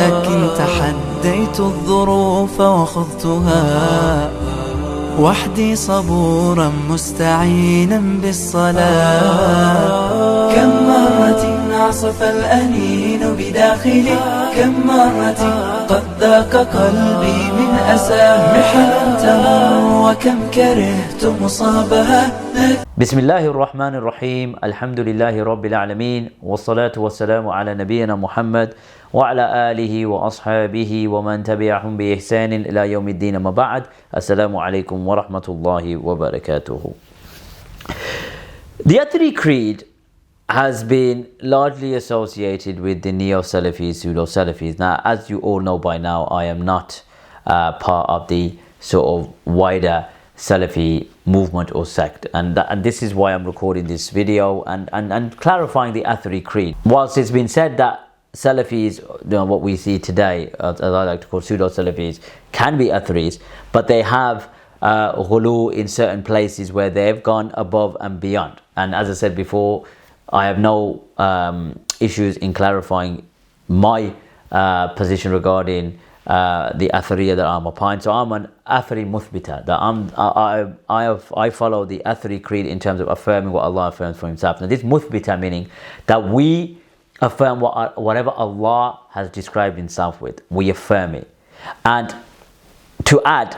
لكن تحديت الظروف وخضتها وحدي صبورا مستعينا بالصلاة. كم مرة عصف الأنين بداخلي، كم مرة قد ذاق قلبي من أساه محن تمر، وكم كرهت مصابها. بسم الله الرحمن الرحيم. الحمد لله رب العالمين، والصلاة والسلام على نبينا محمد وعلى آله وأصحابه ومن تبعهم بإحسان إلى يوم الدين. ما بعد. السلام عليكم ورحمة الله وبركاته. The Athari Creed has been largely associated with the Neo-Salafis, Pseudo-Salafis. Now, as you all know by now, I am not part of the sort of wider Salafi movement or sect, and this is why I'm recording this video and clarifying the Athari Creed. Whilst it's been said that Salafis, what we see today, as I like to call pseudo-Salafis, can be Atharis, but they have ghulu in certain places where they've gone above and beyond. And as I said before, I have no issues in clarifying my position regarding the Athariya that I'm upon. So I'm an Athari Muthbita, that I follow the Athari Creed in terms of affirming what Allah affirms for Himself. Now this Muthbita meaning that we affirm whatever Allah has described Himself with, we affirm it. And to add,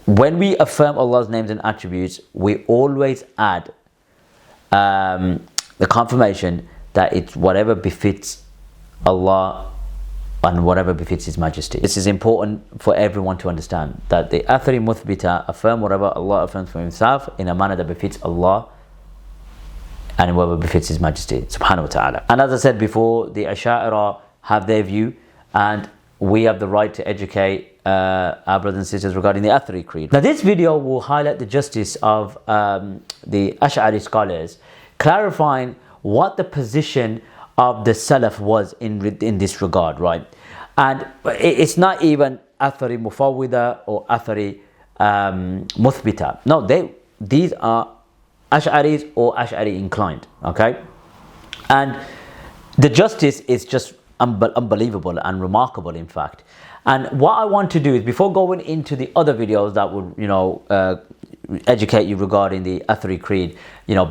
when we affirm Allah's names and attributes, we always add the confirmation that it's whatever befits Allah and whatever befits His Majesty. This is important for everyone to understand, that the Athari Muthbita affirm whatever Allah affirms for Himself in a manner that befits Allah and whatever befits His Majesty subhanahu wa ta'ala. And as I said before, the Ashari have their view, and we have the right to educate our brothers and sisters regarding the Athari Creed. Now this video will highlight the justice of the Ashari scholars, clarifying what the position of the Salaf was in this regard, right? And it's not even Athari Mufawwida or Athari Muthbita. No, these are Ash'aris or Ash'ari inclined, okay? And the justice is just unbelievable and remarkable, in fact. And what I want to do is, before going into the other videos that would, educate you regarding the Athari Creed,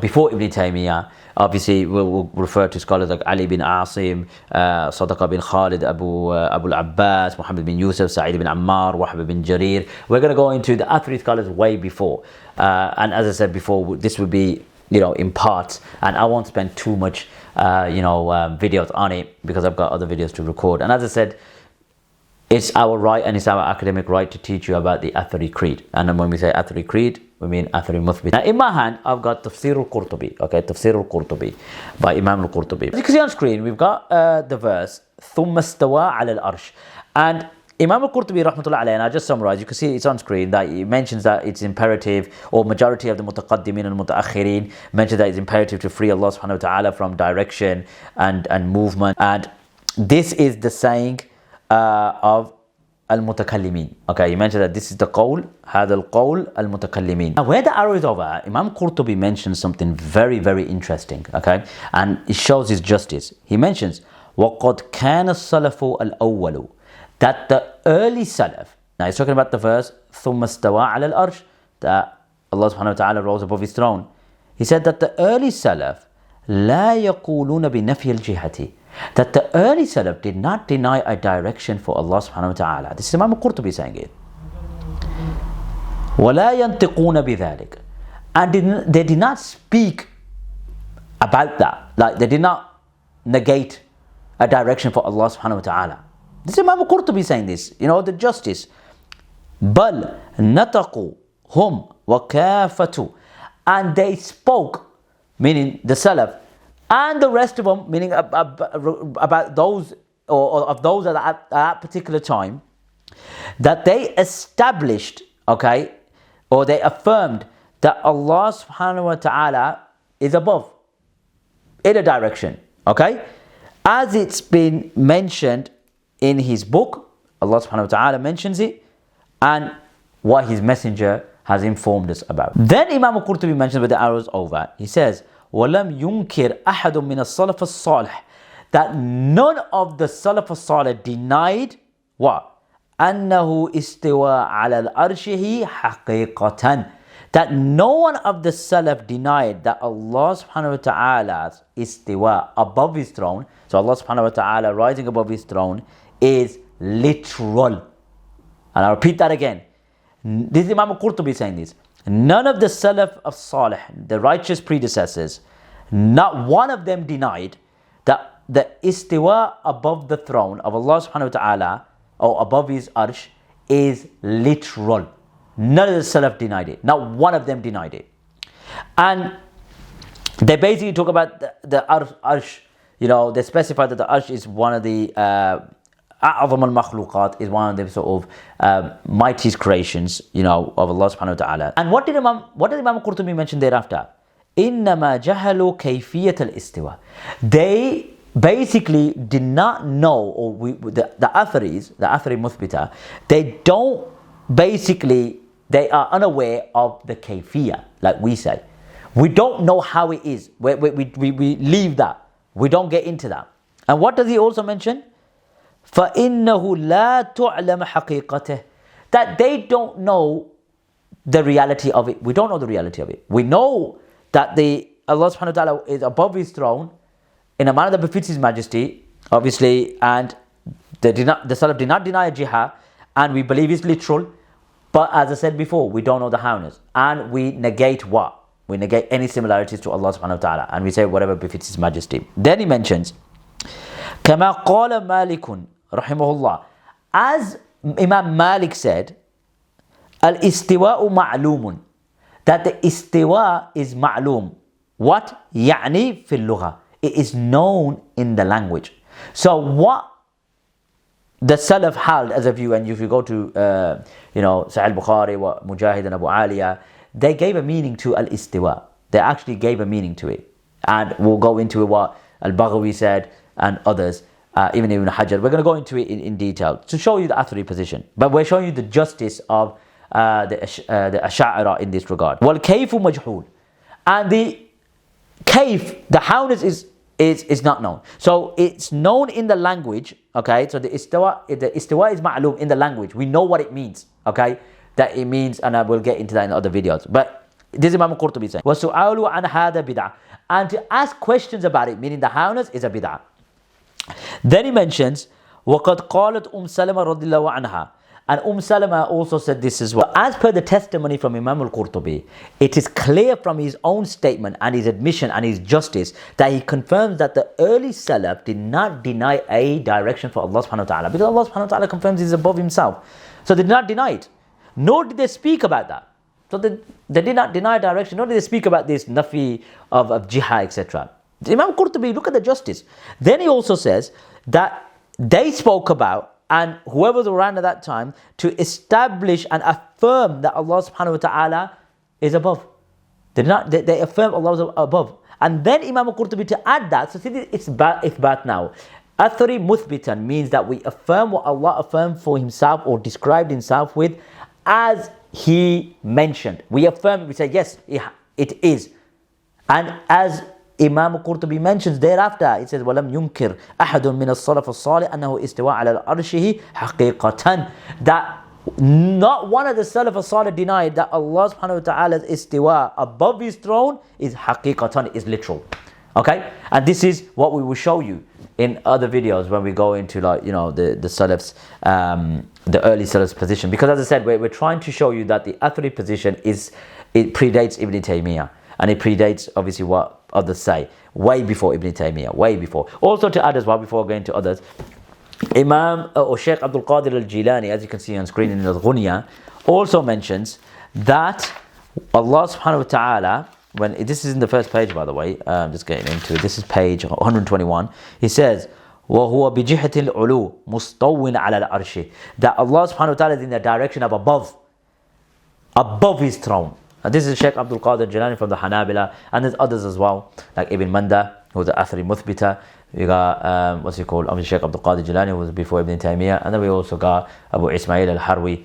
before Ibn Taymiyyah, obviously we'll refer to scholars like Ali bin Asim, Sadaqa bin Khalid, Abu al-Abbas, Muhammad bin Yusuf, Sa'id bin Ammar, Wahb bin Jarir. We're going to go into the Athari scholars way before. And as I said before, this would be, in parts, and I won't spend too much, videos on it, because I've got other videos to record. And as I said, it's our right and it's our academic right to teach you about the Athari Creed. And then when we say Athari Creed, we mean Athari Muthbit. Now in my hand, I've got Tafsir al-Qurtubi, okay, Tafsir al-Qurtubi by Imam al-Qurtubi. As you can see on screen, we've got the verse, ثُمَّ اسْتَوَى عَلَى الْأَرْشِ. And Imam al-Qurtubi, rahmatullah alayhi, and I just summarize, you can see it's on screen, that he mentions that it's imperative, or majority of the mutaqaddimin and mutaakhirin mention that it's imperative to free Allah subhanahu wa ta'ala from direction and movement. And this is the saying of al-mutakallimin. Okay, he mentioned that this is the qawl, هذا القول al-mutakallimin. Now where the arrow is over, Imam Qurtubi mentions something very, very interesting, okay, and it shows his justice. He mentions وَقَدْ كَانَ السَّلَفُ الْأَوَّلُ, that the early Salaf, now he's talking about the verse ثُمَّ اسْتَوَى عَلَى الْأَرْشِ, that Allah subhanahu wa ta'ala rose above His throne. He said that the early Salaf لَا يَقُولُونَ بِنَفْيِ الْجِهَةِ, that the early Salaf did not deny a direction for Allah subhanahu wa ta'ala. This is Imam al-Qurtubi saying it. وَلَا يَنْتِقُونَ بِذَلِكَ, and they did not speak about that. Like, they did not negate a direction for Allah subhanahu wa ta'ala. This is Imam al-Qurtubi saying this, the justice. بَلْ نَتَقُوا هُمْ وَكَافَةُ, and they spoke, meaning the Salaf, and the rest of them, meaning about those, or of those at that particular time, that they established, okay, or they affirmed that Allah subhanahu wa ta'ala is above, in a direction, okay, as it's been mentioned in His book. Allah subhanahu wa ta'ala mentions it, and what His messenger has informed us about. Then Imam al-Qurtubi mentions, with the arrows over, he says, وَلَمْ يُنْكِرْ أَحَدٌ مِنَ الصَّلَفِ الصَّالِحِ, that none of the Salaf as-Salih denied what? أنه استوى على الأرشه حقيقة. That no one of the Salaf denied that Allah subhanahu wa ta'ala's istiwa, above his throne, so Allah subhanahu wa ta'ala rising above his throne, is literal. And I'll repeat that again. This is Imam al-Qurtubi saying this. None of the Salaf of Salih, the righteous predecessors, not one of them denied that the istiwa above the throne of Allah subhanahu wa ta'ala, or above his arsh, is literal. None of the Salaf denied it. Not one of them denied it. And they basically talk about the arsh. They specify that the arsh is one of the أعظم المخلوقات, is one of the sort of mightiest creations, of Allah subhanahu wa ta'ala. And what did Imam Qurtubi mention thereafter? إنما جهلوا كيفية الاستواء. They basically did not know, or the Atharis, the Athari Muthbita, they are unaware of the kayfiyah, like we say. We don't know how it is. We leave that. We don't get into that. And what does he also mention? فَإِنَّهُ لَا تُعْلَمَ حَقِيقَتِهِ. That they don't know the reality of it. We don't know the reality of it. We know that Allah subhanahu wa ta'ala is above his throne in a manner that befits his majesty, obviously, and the Salaf did not deny a jihad, and we believe it's literal. But as I said before, we don't know the howness, and we negate what? We negate any similarities to Allah subhanahu wa ta'ala, and we say whatever befits his majesty. Then he mentions, كما قال مالك رحمه الله, as Imam Malik said, al-istiwa'u ma'lumun, that the istiwa is ma'lum. What? يعني في اللغة. It is known in the language. So what the Salaf held as a view, and if you go to Sahih Bukhari, Mujahid and Abu Aliya, they gave a meaning to al-istiwa. They actually gave a meaning to it. And we'll go into what Al-Baghawi said and others, even Ibn Hajar. We're going to go into it in detail to show you the Athari position. But we're showing you the justice of the Ashari in this regard. وَالْكَيْفُ مَجْهُولٌ. And the kayf, the howness is not known. So it's known in the language, okay? So the istiwa is ma'lum in the language. We know what it means, okay? That it means, and I will get into that in other videos. But this is Imam Qurtubi saying, وَسُؤَالُ عَنْ هَذَا بِدْعَةٌ. And to ask questions about it, meaning the howness, is a bid'ah. Then he mentions, وَقَدْ قَالَتْ سَلَمَةَ رَضِيَ اللَّهُ عَنْهَا. And Salama also said this as well. As per the testimony from Imam al-Qurtubi, it is clear from his own statement and his admission and his justice that he confirms that the early Salaf did not deny a direction for Allah subhanahu wa ta'ala, because Allah subhanahu wa ta'ala confirms he is above himself. So they did not deny it, nor did they speak about that. So they did not deny direction, nor did they speak about this nafi of jihad, etc. Imam Qurtubi, look at the justice. Then he also says that they spoke about, and whoever was around at that time, to establish and affirm that Allah subhanahu wa ta'ala is above. They affirm Allah is above. And then Imam al-Qurtubi to add that, so see, it's ithbat now. Athari muthbitan means that we affirm what Allah affirmed for himself or described himself with as he mentioned. We affirm, we say yes, it is. And as Imam al-Qurtubi mentions thereafter, it says, وَلَمْ يُنْكِرْ أَحَدٌ مِنَ الصَّلَفِ الصَّالِحِ أَنَّهُ اسْتَوَى عَلَى الْعَرْشِ حَقِيقَةً. That not one of the Salaf al-Salih denied that Allah subhanahu wa ta'ala's istiwa above his throne is haqiqatan, is literal. Okay? And this is what we will show you in other videos when we go into the Salaf's, the early Salaf's position. Because as I said, we're trying to show you that the Athari position it predates Ibn Taymiyyah. And it predates obviously what others say, way before Ibn Taymiyyah, way before. Also to add as well, before going to others, Imam or Shaykh Abdul Qadir al-Jilani, as you can see on screen in Al-Ghunya, also mentions that Allah subhanahu wa ta'ala, when this is in the first page, by the way, I'm just getting into it, this is page 121, he says, وَهُوَ بِجِهَةِ الْعُلُو مُسْتَوٍ عَلَى الْعَرْشِ, that Allah subhanahu wa ta'ala is in the direction of above his throne. And this is Shaykh Abdul Qadir Jilani from the Hanabila, and there's others as well, like Ibn Manda, who was the Athari Muthbita. We got, what's he called? Obviously Shaykh Abdul Qadir Jilani, who was before Ibn Taymiyyah. And then we also got Abu Ismail al-Harwi,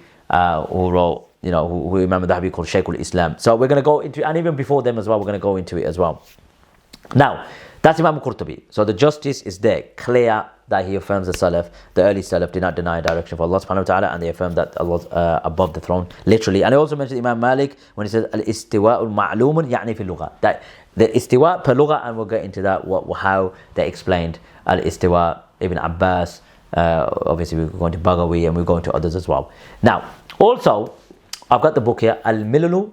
who wrote, who Imam al-Dhahabi called Shaykh al-Islam. So we're going to go into, and even before them as well, we're going to go into it as well. Now, That's Imam Qurtubi. So the justice is there, clear that he affirms the Salaf, the early Salaf did not deny direction for Allah subhanahu wa ta'ala, and they affirm that Allah's above the throne, literally. And I also mentioned Imam Malik when he says al-istiwa'ul ma'lumun ya'ni fi lugha, that the istiwa per lugha, and we'll get into that, how they explained al-istiwa. Ibn Abbas, obviously we're going to Baghawi, and we're going to others as well. Now, also, I've got the book here, Al-Milalu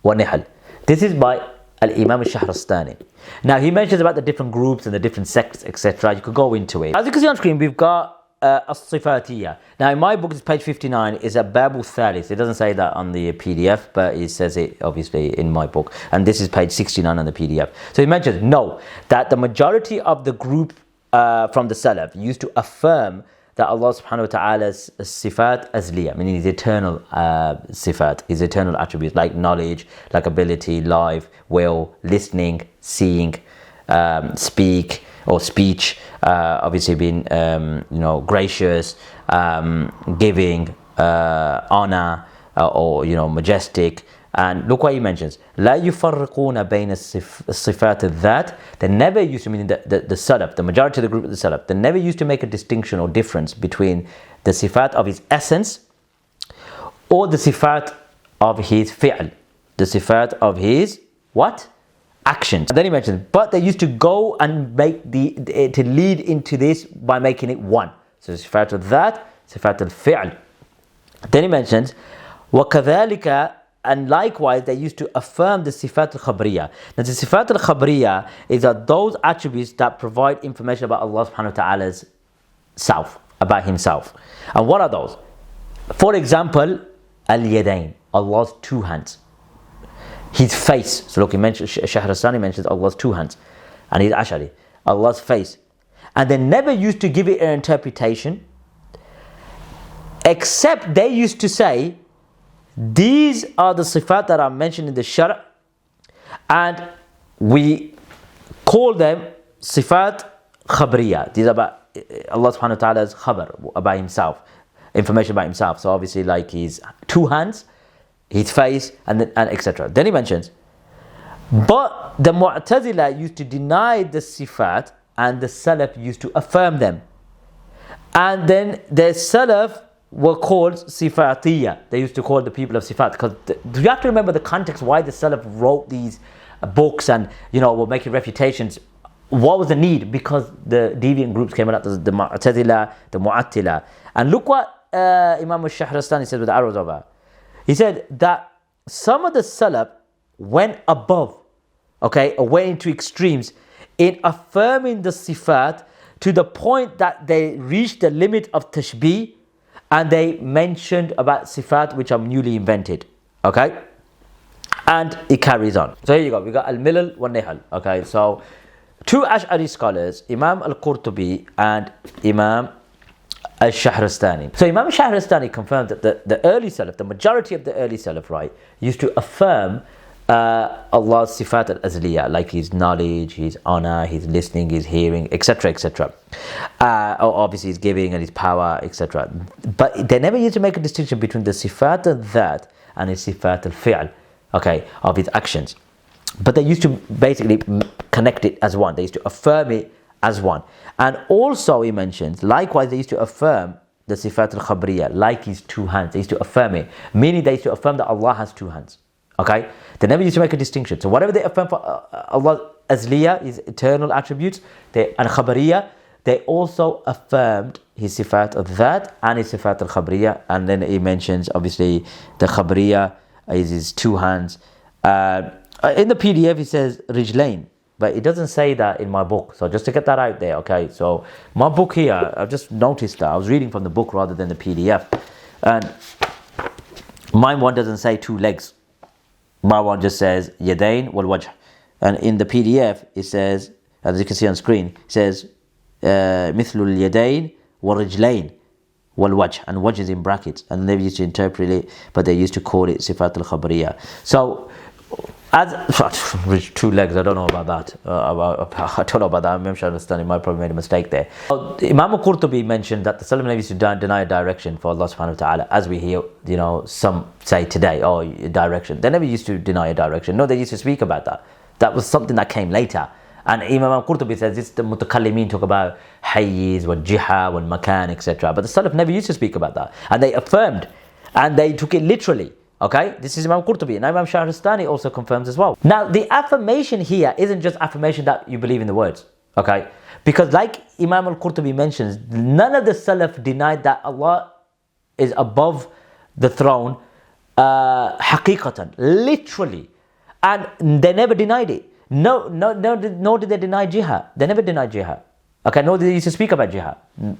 wa Nihal. This is by Al-Imam al-Shahrastani. Now, he mentions about the different groups and the different sects, etc. You could go into it. As you can see on screen, we've got As-Sifatiyya. Now, in my book, it's page 59, is a Babu Thalith. It doesn't say that on the PDF, but it says it, obviously, in my book. And this is page 69 on the PDF. So he mentions, that the majority of the group from the Salaf used to affirm that Allah subhanahu wa ta'ala's sifat azliya, meaning his eternal sifat, his eternal attributes like knowledge, like ability, life, will, listening, seeing, speak or speech, obviously being gracious, giving, honor, or majestic. And look what he mentions. لا يفرقون بين الصفات الذات. They never used to, mean the Salaf, the majority of the group of the Salaf, they never used to make a distinction or difference between the sifat of his essence or the sifat of his fi'l, the sifat of his what? Actions. And then he mentions, but they used to go and make to lead into this by making it one. So sifat al-dhat, sifat al-fi'l. Then he mentions, وَكَذَلِكَ, and likewise, they used to affirm the Sifat al-Khabriya. Now, the Sifat al-Khabriya is that those attributes that provide information about Allah subhanahu wa ta'ala's self, about himself. And what are those? For example, al-Yadayn, Allah's two hands. His face. So look, he mentions, Shahrastani mentions Allah's two hands. And he's Ashari. Allah's face. And they never used to give it an interpretation, except they used to say, these are the sifat that are mentioned in the Shar', and we call them sifat khabriya. These are about Allah subhanahu wa ta'ala's khabar, about himself, information about himself. So obviously like his two hands, his face, and etc. Then he mentions, but the Mu'tazila used to deny the sifat and the Salaf used to affirm them. And then the Salaf were called Sifatiyya. They used to call the people of Sifat, because you have to remember the context why the Salaf wrote these books and were making refutations. What was the need? Because the deviant groups came out, the Mu'tazila, the Mu'attila. And look what Imam al-Shahrastani said with the arrows over. He said that some of the Salaf went above, or went into extremes in affirming the Sifat to the point that they reached the limit of tashbih, and they mentioned about sifat which are newly invented. And it carries on. So here you go. We got Al-Milal wa Nihal. So two Ash'ari scholars, Imam Al-Qurtubi and Imam Al-Shahrastani. So Imam Al-Shahrastani confirmed that the early Salaf, the majority of the early Salaf, used to affirm Allah's sifat al-azliya, like his knowledge, his honor, his listening, his hearing, etc., etc. Obviously his giving and his power, etc. But they never used to make a distinction between the sifat al-dhat and his sifat al-fi'l, of his actions. But they used to basically connect it as one. They used to affirm it as one. And also he mentions, likewise they used to affirm the sifat al-khabriya, like his two hands. They used to affirm it, meaning they used to affirm that Allah has two hands. They never used to make a distinction. So whatever they affirm for Allah azliya, his eternal attributes, and khabariya, they also affirmed his sifat of that and his sifat al-khabriya. And then he mentions obviously the khabriya is his two hands. In the PDF he says rijlain, but it doesn't say that in my book. So just to get that out there, so my book here, I've just noticed that I was reading from the book rather than the PDF, and mine one doesn't say two legs. My one just says yadain wal wajh, and in the PDF it says, as you can see on screen, it says mithlul yadain wal rijlain wal wajh, and wajh is in brackets, and they used to interpret it, but they used to call it sifat al-khabriya. So as two legs, I don't know about that. I don't know about that. I'm sure I understand. He might probably made a mistake there. Imam Qurtubi mentioned that the Salaf never used to deny a direction for Allah subhanahu wa ta'ala, as we hear, some say today, direction. They never used to deny a direction. No, they used to speak about that. That was something that came later. And Imam al-Qurtubi says this, the mutakallimin talk about hayyiz, wal jiha, wal makan, etc. But the Salaf never used to speak about that. And they affirmed, and they took it literally. Okay, this is Imam Qurtubi, and Imam Shahrastani also confirms as well. Now, the affirmation here isn't just affirmation that you believe in the words. Okay, because like Imam al-Qurtubi mentions, none of the Salaf denied that Allah is above the throne, haqiqatan, literally, and they never denied it. Nor did they deny jihad. They never denied jihad. Okay, nor did they used to speak about jihad.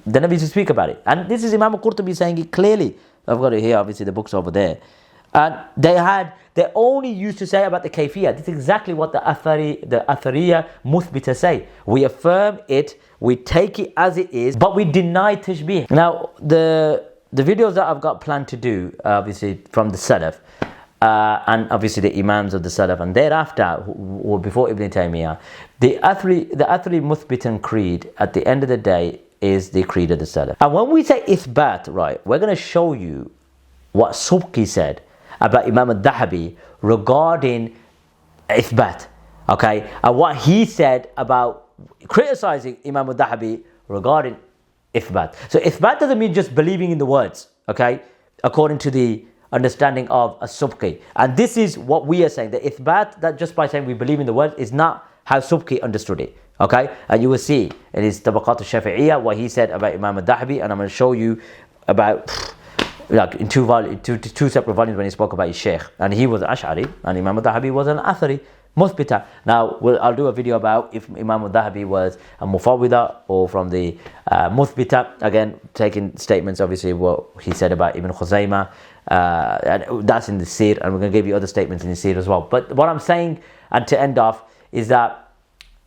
They never used to speak about it. And this is Imam al-Qurtubi saying it clearly. I've got it here, obviously the book's over there. And they only used to say about the kayfiyah. This is exactly what the Athariya Muthbita say. We affirm it, we take it as it is, but we deny tashbih. Now, the videos that I've got planned to do, obviously from the Salaf, and obviously the Imams of the Salaf, and thereafter, or before Ibn Taymiyyah, the Athari Muthbitan creed, at the end of the day, is the creed of the Salaf. And when we say ithbat, right, we're going to show you what Subki said about Imam al-Dhahabi regarding ithbat, okay, and what he said about criticizing Imam al-Dhahabi regarding ithbat. So ithbat doesn't mean just believing in the words, okay, according to the understanding of a Subki. And this is what we are saying, the ithbat, that just by saying we believe in the words, is not how Subki understood it, okay. And you will see in his Tabaqat al-Shafi'iyah what he said about Imam al-Dhahabi, and I'm going to show you about, like in two separate volumes when he spoke about his Shaykh, and he was Ashari, and Imam al-Dhahabi was an Athari Muthbita. Now I'll do a video about if Imam al-Dhahabi was a Mufawwida or from the Muthbita, again taking statements obviously what he said about Ibn Khuzaymah, and that's in the Sir, and we're going to give you other statements in the Sir as well. But what I'm saying, and to end off, is that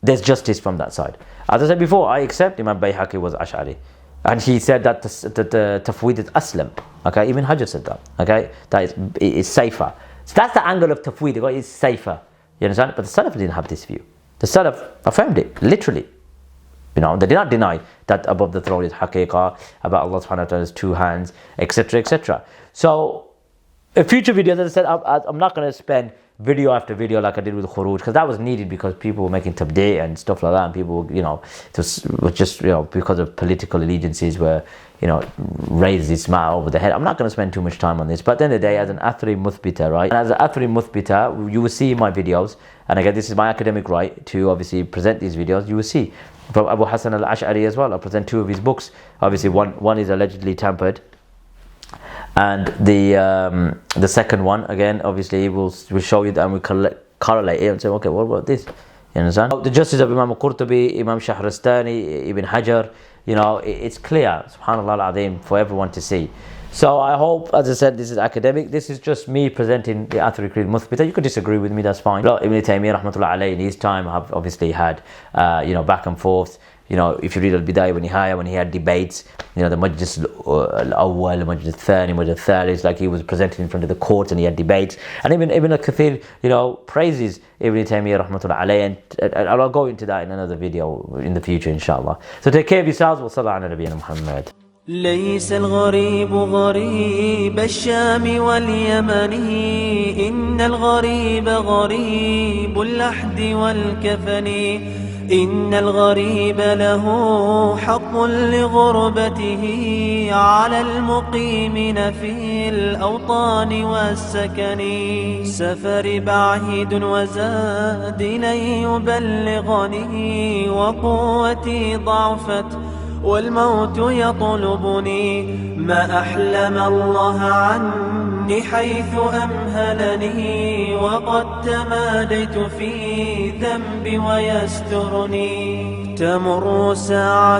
there's justice from that side. As I said before, I accept Imam Bayhaqi was Ash'ari, and he said that the tafweed is aslam. Okay, Ibn Hajar said that. Okay, that is safer. So that's the angle of tafweed. It's safer. You understand? But the Salaf didn't have this view. The Salaf affirmed it literally. You know, they did not deny that above the throne is haqiqah, about Allah subhanahu wa ta'ala's two hands, etc., etc. So, in future videos, as I said, I'm not going to spend video after video like I did with Khuruj, because that was needed because people were making tabdi' and stuff like that, and people, you know, were just, you know, because of political allegiances were, you know, raised this matter over the head. I'm not going to spend too much time on this, but at the end of the day, as an Athari Muthbita, right, and as an Athari Muthbita, you will see my videos, and again, this is my academic right to obviously present these videos. You will see from Abu Hassan al-Ash'ari as well. I'll present two of his books. Obviously, one is allegedly tampered, and the second one, again, obviously we'll show you that, and we correlate it and say, okay, what about this? You understand? The justice of Imam al-Qurtubi, Imam Shahrastani, Ibn Hajar, you know, it's clear, subhanallah al-azim, for everyone to see. So I hope, as I said, this is academic. This is just me presenting the Athari Creed Muthbita. You could disagree with me, that's fine. Ibn Taymiyyah rahmatullah alayhi in his time have obviously had you know, back and forth. You know, if you read al-Bidayah wa Nihaya, when he had debates, you know, the Majlis al-Awwal, the Majlis al-Thani, Majlis al-Thalith, it's like he was presented in front of the courts and he had debates. And even Ibn al-Kathir, you know, praises Ibn Taymiyyah rahmatullah alayhi, and I'll go into that in another video in the future, inshallah. So take care of yourselves. Wa sallallahu ala nabiyyina Muhammad. ليس الغريب غريب الشام واليمن إن الغريب غريب اللحد والكفن إن الغريب له حق لغربته على المقيمين في الأوطان والسكن سفر بعيد وزاد لن يبلغني وقوتي ضعفت والموت يطلبني ما أحلم الله عني حيث أمهلني وقد تماديت في ذنبي ويسترني تمر ساعة